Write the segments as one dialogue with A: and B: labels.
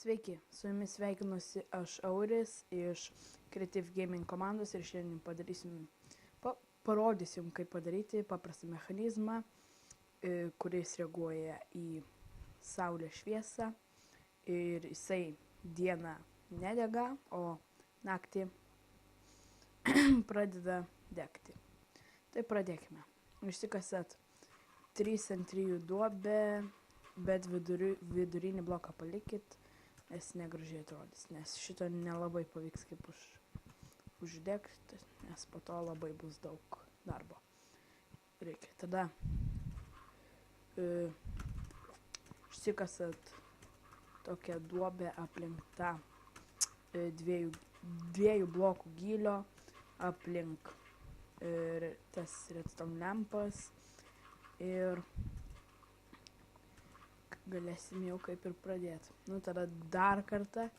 A: Sveiki, su jumis sveikinuosi aš Auris iš Creative Gaming komandos ir šiandien parodysim, kaip padaryti paprastą mechanizmą, kuris reaguoja į saulės šviesą ir jisai dieną nedega, o naktį pradeda degti. Tai pradėkime. Išsikasat 3x3 duobę, bet vidurinį bloką palikit, nes negražiai atrodys, nes šito nelabai pavyks kaip uždegti, nes po to labai bus daug darbo. Reikia tada išsikasat tokią duobę aplink tą dviejų blokų gylio, aplink tas redstone lempas ir galėsim jau kaip ir pradėti. Nu, tada dar kartą,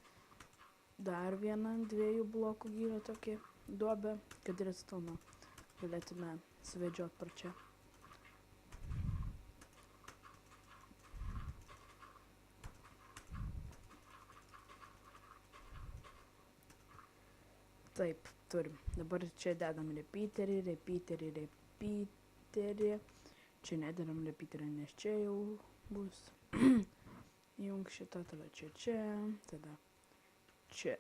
A: dar vieną 2 blokų gylio tokį duobę, kad redstone galėtume suvedžioti per čia. Taip, turim. Dabar čia dedam repeaterį. Čia nededam repeaterį, nes čia jau bus. Jung šitą, tada čia, tada čia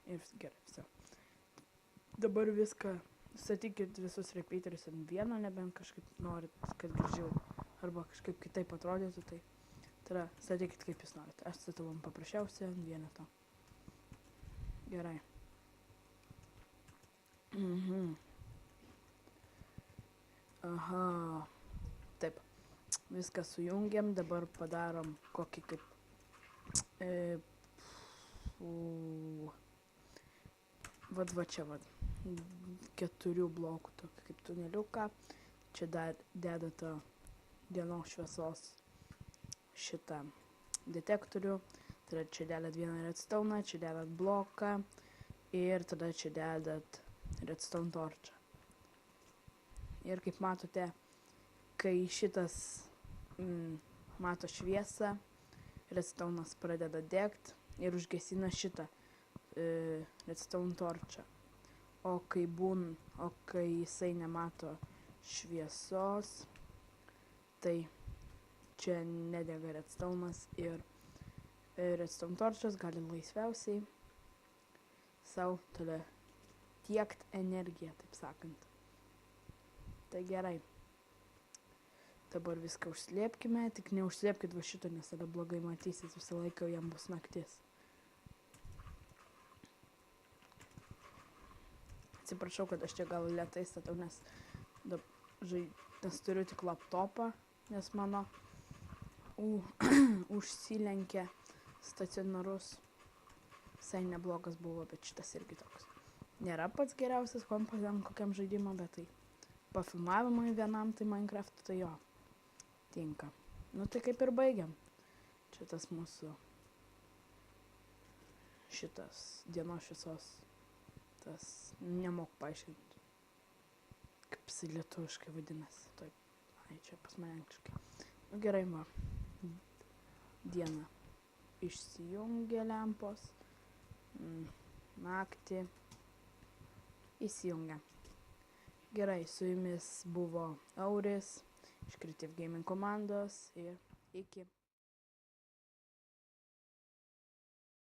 A: ir gerai, viso. Dabar viską statykit visus repeaterius ant vieno, nebent kažkaip norit, kad gražiau arba kažkaip kitaip atrodytų, tai tada statykit kaip jūs norit. Aš statau paprasčiausiai ant vieneto. Gerai. Aha. Taip. Viską sujungiam, dabar padarom kokį kaip va čia 4 blokų tokį kaip tuneliuką. Čia dedate dienos šviesos šitą detektorių, tada čia dedat vieną redstone, čia dedat bloką ir tada čia dedat redstone torčą. Ir kaip matote, kai šitas mato šviesą, redstone'as pradeda degt ir užgesina šitą redstone torčą. O kai jisai nemato šviesos, tai čia nedega redstone'as ir redstone torčas gali laisviausiai sau tada tiekt energiją, taip sakant. Tai gerai. Dabar viską užslėpkime, tik neužslėpkit va šito, nes tada blogai matysis, visą laiką jam bus naktis. Atsiprašau, kad aš čia gal lėtai statau, nes turiu tik laptopą, nes mano užsilenkė stacionarus. Visai neblogas buvo, bet šitas irgi toks. Nėra pats geriausias kompas kokiam žaidimą, bet tai pafilmavimui vienam, tai Minecraft, tai jo. Tinka. Nu tai kaip ir baigiam. Čia tas mūsų šitas dienos šviesos, tas nemoku paaiškinti, kaip jisai lietuviškai vadinasi. Taip, čia pas mane angliškai. Nu gerai, va. Diena. Išsijungia lempos. Naktį. Įsijungia. Gerai, su jumis buvo Auris iš Creative Gaming komandos ir iki.